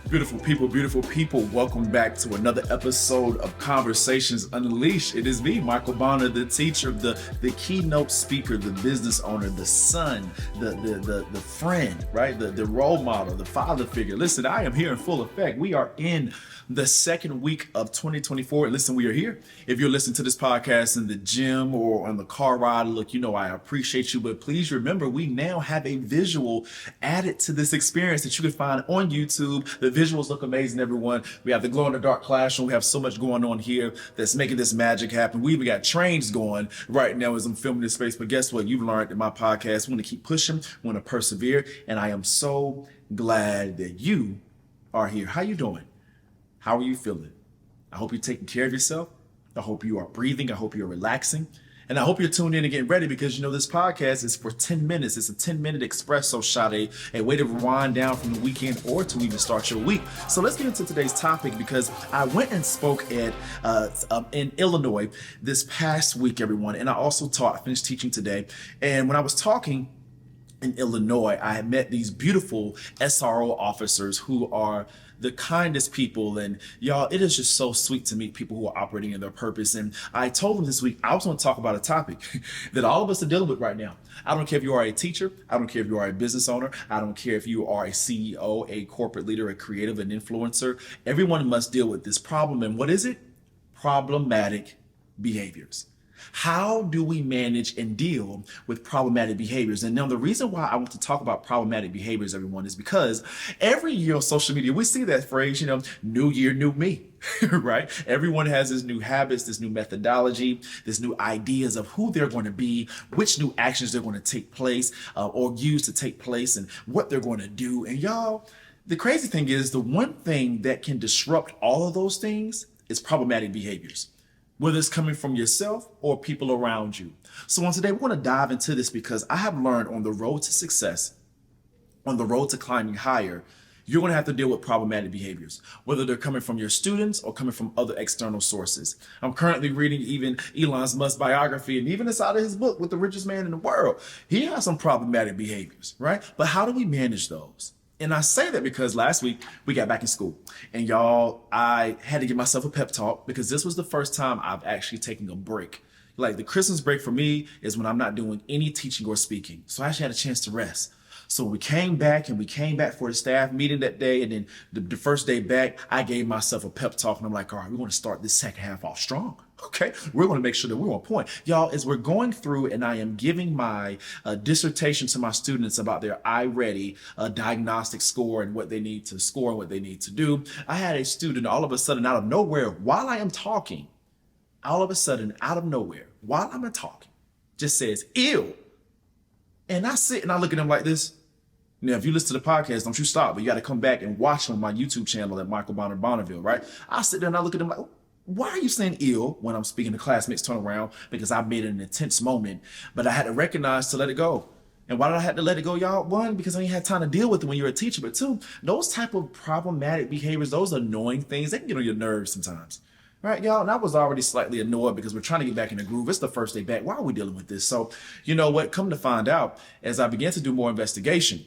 Beautiful people, welcome back to another episode of Conversations Unleashed. It is me, Michael Bonner, the teacher, the keynote speaker, the business owner, the son, the friend, right? The role model, the father figure. Listen, I am here in full effect. We are in the second week of 2024. Listen, we are here. If you're listening to this podcast in the gym or on the car ride, look, you know I appreciate you, but please remember we now have a visual added to this experience that you can find on YouTube. The visuals look amazing, everyone. We have the glow in the dark classroom. We have so much going on here that's making this magic happen. We even got trains going right now as I'm filming this space. But guess what? You've learned in my podcast, we want to keep pushing, we want to persevere. And I am so glad that you are here. How you doing? How are you feeling? I hope you're taking care of yourself. I hope you are breathing. I hope you're relaxing. And I hope you're tuned in and getting ready because, you know, this podcast is for 10 minutes. It's a 10-minute espresso shot, a way to rewind down from the weekend or to even start your week. So let's get into today's topic because I went and spoke at in Illinois this past week, everyone. And I also finished teaching today. And when I was talking in Illinois, I had met these beautiful SRO officers who are the kindest people. And y'all, it is just so sweet to meet people who are operating in their purpose. And I told them this week, I was going to talk about a topic that all of us are dealing with right now. I don't care if you are a teacher. I don't care if you are a business owner. I don't care if you are a CEO, a corporate leader, a creative, an influencer. Everyone must deal with this problem. And what is it? Problematic behaviors. How do we manage and deal with problematic behaviors? And now the reason why I want to talk about problematic behaviors, everyone, is because every year on social media, we see that phrase, you know, new year, new me, right? Everyone has this new habits, this new methodology, this new ideas of who they're going to be, which new actions they're going to take place or use to take place and what they're going to do. And y'all, the crazy thing is the one thing that can disrupt all of those things is problematic behaviors, whether it's coming from yourself or people around you. So on today, we're going to dive into this because I have learned on the road to success, on the road to climbing higher, you're going to have to deal with problematic behaviors, whether they're coming from your students or coming from other external sources. I'm currently reading even Elon Musk's biography, and even inside of his book, With the Richest Man in the World, he has some problematic behaviors, right? But how do we manage those? And I say that because last week we got back in school and y'all, I had to give myself a pep talk because this was the first time I've actually taken a break. Like the Christmas break for me is when I'm not doing any teaching or speaking. So I actually had a chance to rest. So we came back for the staff meeting that day. And then the first day back, I gave myself a pep talk and I'm like, all right, we're going to start this second half off strong. Okay, we're going to make sure that we're on point. Y'all, as we're going through and I am giving my dissertation to my students about their iReady diagnostic score and what they need to score and what they need to do, I had a student all of a sudden out of nowhere while I am talking, all of a sudden out of nowhere while I'm talking, just says, ew. And I sit and I look at him like this. Now, if you listen to the podcast, don't you stop, but you got to come back and watch on my YouTube channel at Michael Bonner Bonneville, right? I sit there and I look at him like, why are you saying ill when I'm speaking to classmates turn around? Because I made an intense moment, but I had to recognize to let it go. And why did I have to let it go, y'all? One, because I ain't had time to deal with it when you're a teacher. But two, those type of problematic behaviors, those annoying things, they can get on your nerves sometimes. Right, y'all? And I was already slightly annoyed because we're trying to get back in the groove. It's the first day back. Why are we dealing with this? So, you know what? Come to find out, as I began to do more investigation,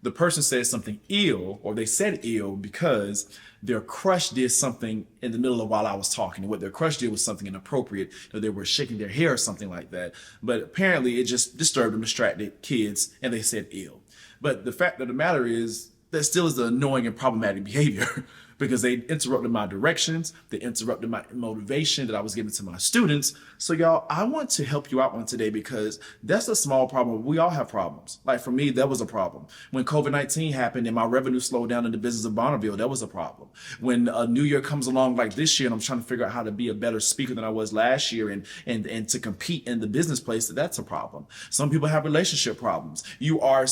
the person said something ill, or they said ill because their crush did something in the middle of while I was talking. And what their crush did was something inappropriate. They were shaking their hair or something like that. But apparently it just disturbed them, distracted kids, and they said ill. But the fact of the matter is that still is the annoying and problematic behavior because they interrupted my directions. They interrupted my motivation that I was giving to my students. So y'all, I want to help you out on today because that's a small problem. We all have problems. Like for me, that was a problem. When COVID-19 happened and my revenue slowed down in the business of Bonneville, that was a problem. When a new year comes along like this year and I'm trying to figure out how to be a better speaker than I was last year and to compete in the business place, that's a problem. Some people have relationship problems. You are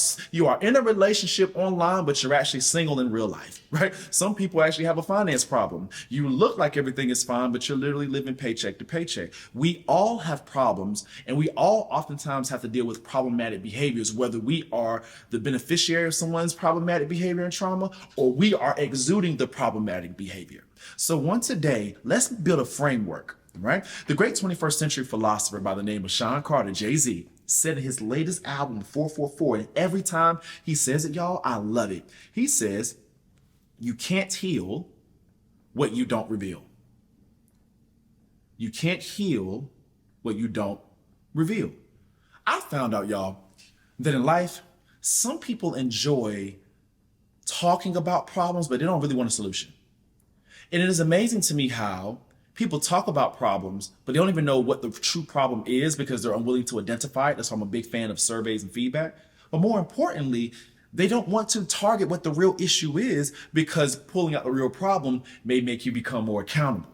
in a relationship online, but you're actually single in real life, right? Some people actually have a finance problem. You look like everything is fine, but you're literally living paycheck to paycheck. We all have problems, and we all oftentimes have to deal with problematic behaviors, whether we are the beneficiary of someone's problematic behavior and trauma, or we are exuding the problematic behavior. So on today, let's build a framework, right? The great 21st century philosopher by the name of Sean Carter, Jay-Z, said in his latest album, 444, and every time he says it, y'all, I love it. He says, You can't heal what you don't reveal. You can't heal what you don't reveal. I found out, y'all, that in life, some people enjoy talking about problems, but they don't really want a solution. And it is amazing to me how people talk about problems, but they don't even know what the true problem is because they're unwilling to identify it. That's why I'm a big fan of surveys and feedback. But more importantly, they don't want to target what the real issue is because pulling out the real problem may make you become more accountable.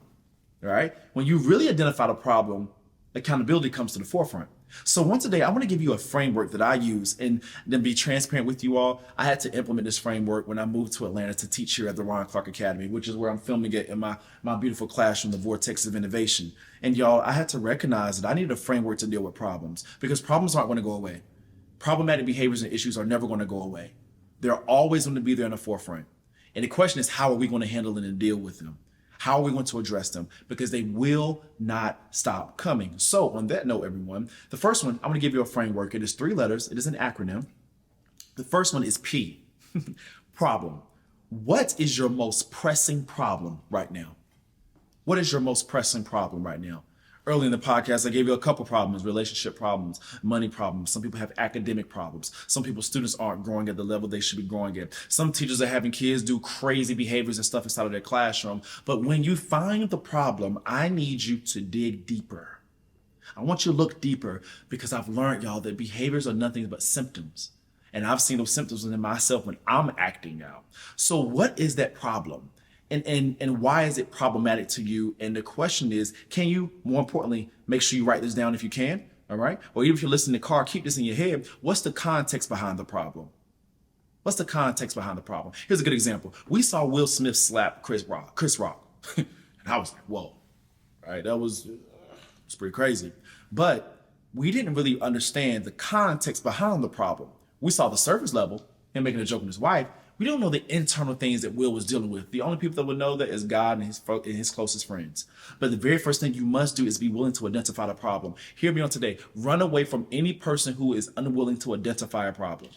All right? When you really identify the problem, accountability comes to the forefront. So once a day, I want to give you a framework that I use and then be transparent with you all. I had to implement this framework when I moved to Atlanta to teach here at the Ron Clark Academy, which is where I'm filming it in my beautiful classroom, the Vortex of Innovation. And y'all, I had to recognize that I needed a framework to deal with problems because problems aren't going to go away. Problematic behaviors and issues are never going to go away. They're always going to be there in the forefront. And the question is, how are we going to handle it and deal with them? How are we going to address them? Because they will not stop coming. So on that note, everyone, the first one, I'm going to give you a framework. It is 3 letters. It is an acronym. The first one is P, problem. What is your most pressing problem right now? What is your most pressing problem right now? Early in the podcast, I gave you a couple problems, relationship problems, money problems. Some people have academic problems. Some people's students aren't growing at the level they should be growing at. Some teachers are having kids do crazy behaviors and stuff inside of their classroom. But when you find the problem, I need you to dig deeper. I want you to look deeper because I've learned, y'all, that behaviors are nothing but symptoms. And I've seen those symptoms in myself when I'm acting out. So what is that problem? And why is it problematic to you? And the question is, can you, more importantly, make sure you write this down if you can, all right? Or even if you're listening in the car, keep this in your head. What's the context behind the problem? What's the context behind the problem? Here's a good example. We saw Will Smith slap Chris Rock. And I was like, whoa, right? That was it's pretty crazy. But we didn't really understand the context behind the problem. We saw the surface level, him making a joke with his wife. We don't know the internal things that Will was dealing with. The only people that would know that is God and his closest friends. But the very first thing you must do is be willing to identify the problem. Hear me on today. Run away from any person who is unwilling to identify a problem.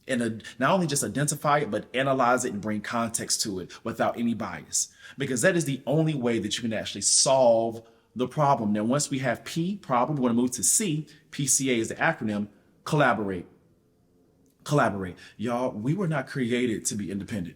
And not only just identify it, but analyze it and bring context to it without any bias. Because that is the only way that you can actually solve the problem. Now, once we have P, problem, we want to move to C. PCA is the acronym, collaborate. Collaborate. Y'all, we were not created to be independent.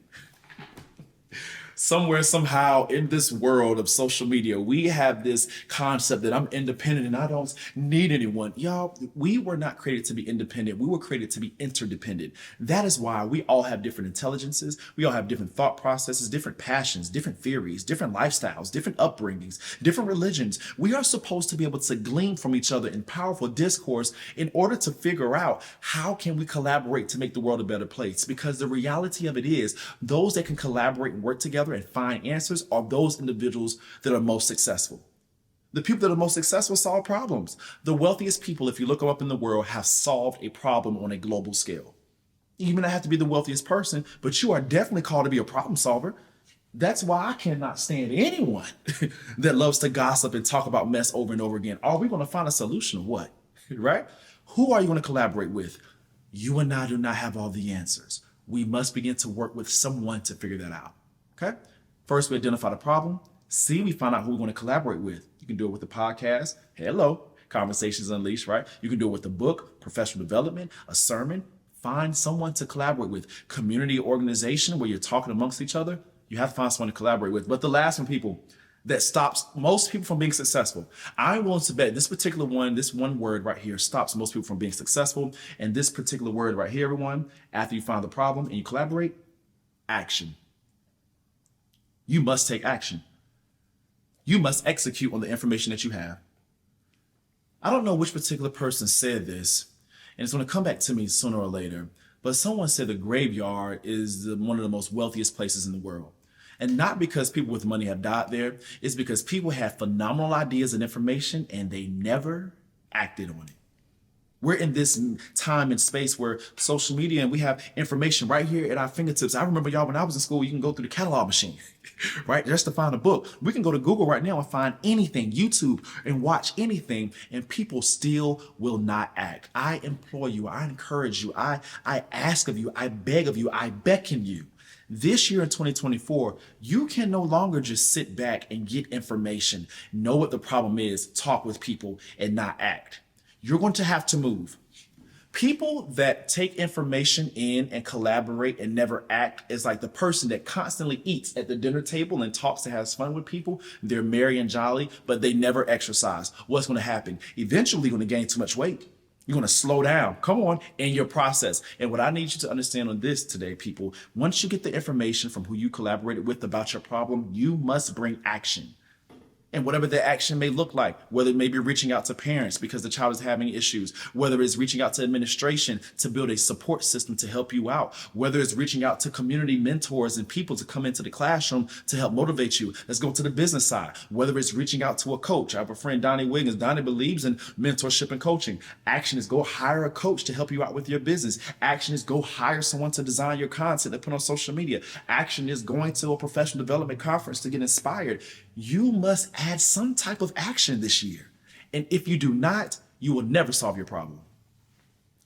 Somewhere, somehow in this world of social media, we have this concept that I'm independent and I don't need anyone. Y'all, we were not created to be independent. We were created to be interdependent. That is why we all have different intelligences. We all have different thought processes, different passions, different theories, different lifestyles, different upbringings, different religions. We are supposed to be able to glean from each other in powerful discourse in order to figure out how can we collaborate to make the world a better place. Because the reality of it is those that can collaborate and work together and find answers are those individuals that are most successful. The people that are most successful solve problems. The wealthiest people, if you look them up in the world, have solved a problem on a global scale. You may not have to be the wealthiest person, but you are definitely called to be a problem solver. That's why I cannot stand anyone that loves to gossip and talk about mess over and over again. Are we going to find a solution or what? Right? Who are you going to collaborate with? You and I do not have all the answers. We must begin to work with someone to figure that out. Okay? First, we identify the problem. C, we find out who we want to collaborate with. You can do it with the podcast. Hello, Conversations Unleashed, right? You can do it with a book, professional development, a sermon. Find someone to collaborate with. Community organization where you're talking amongst each other. You have to find someone to collaborate with. But the last one, people, that stops most people from being successful. I'm willing to bet this particular one, this one word right here stops most people from being successful. And this particular word right here, everyone, after you find the problem and you collaborate, action. You must take action. You must execute on the information that you have. I don't know which particular person said this, and it's going to come back to me sooner or later, but someone said the graveyard is one of the most wealthiest places in the world. And not because people with money have died there, it's because people had phenomenal ideas and information and they never acted on it. We're in this time and space where social media and we have information right here at our fingertips. I remember, y'all, when I was in school, you can go through the catalog machine, right? Just to find a book. We can go to Google right now and find anything, YouTube, and watch anything, and people still will not act. I implore you, I encourage you, I ask of you, I beg of you, I beckon you This year in 2024, you can no longer just sit back and get information, know what the problem is, talk with people, and not act. You're going to have to move. People that take information in and collaborate and never act is like the person that constantly eats at the dinner table and talks and has fun with people. They're merry and jolly, but they never exercise. What's going to happen? Eventually, you're going to gain too much weight. You're going to slow down. Come on, in your process. And what I need you to understand on this today, people, once you get the information from who you collaborated with about your problem, you must bring action. And whatever the action may look like, whether it may be reaching out to parents because the child is having issues, whether it's reaching out to administration to build a support system to help you out, whether it's reaching out to community mentors and people to come into the classroom to help motivate you. Let's go to the business side. Whether it's reaching out to a coach. I have a friend, Donnie Wiggins. Donnie believes in mentorship and coaching. Action is go hire a coach to help you out with your business. Action is go hire someone to design your content to put on social media. Action is going to a professional development conference to get inspired. You must add some type of action this year. And if you do not, you will never solve your problem.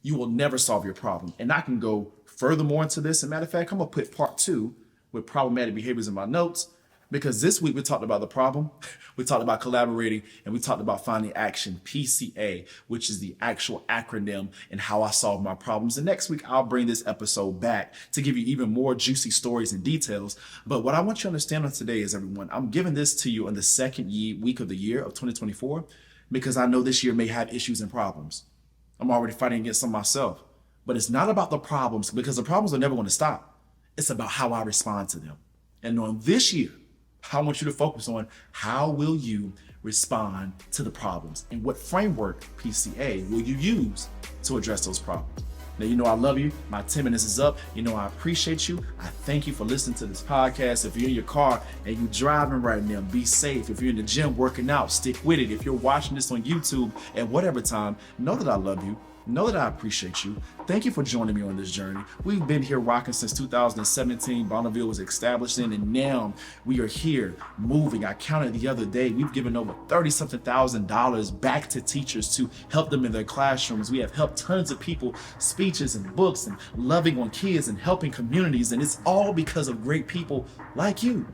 You will never solve your problem. And I can go furthermore into this. As a matter of fact, I'm going to put part 2 with problematic behaviors in my notes, because this week we talked about the problem, we talked about collaborating, and we talked about finding action, PCA, which is the actual acronym and how I solve my problems. And next week, I'll bring this episode back to give you even more juicy stories and details. But what I want you to understand on today is, everyone, I'm giving this to you on the second week of the year of 2024, because I know this year may have issues and problems. I'm already fighting against some myself. But it's not about the problems, because the problems are never going to stop. It's about how I respond to them. And on this year, I want you to focus on how will you respond to the problems, and what framework, PCA, will you use to address those problems. Now, you know I love you. My 10 minutes is up. You know I appreciate you. I thank you for listening to this podcast. If you're in your car and you're driving right now, be safe. If you're in the gym working out, stick with it. If you're watching this on YouTube at whatever time, know that I love you. Know that I appreciate you. Thank you for joining me on this journey. We've been here rocking since 2017. Bonneville was established in, and now we are here moving. I counted the other day, we've given over $30-something thousand back to teachers to help them in their classrooms. We have helped tons of people, speeches and books, and loving on kids and helping communities. And it's all because of great people like you.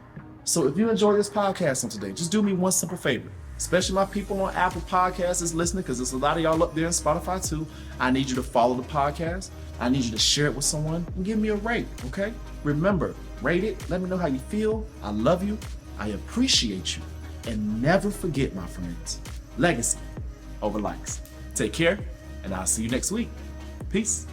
So if you enjoy this podcast on today, just do me one simple favor. Especially my people on Apple Podcasts is listening, because there's a lot of y'all up there in Spotify too. I need you to follow the podcast. I need you to share it with someone and give me a rate, okay? Remember, rate it. Let me know how you feel. I love you. I appreciate you. And never forget, my friends, legacy over likes. Take care, and I'll see you next week. Peace.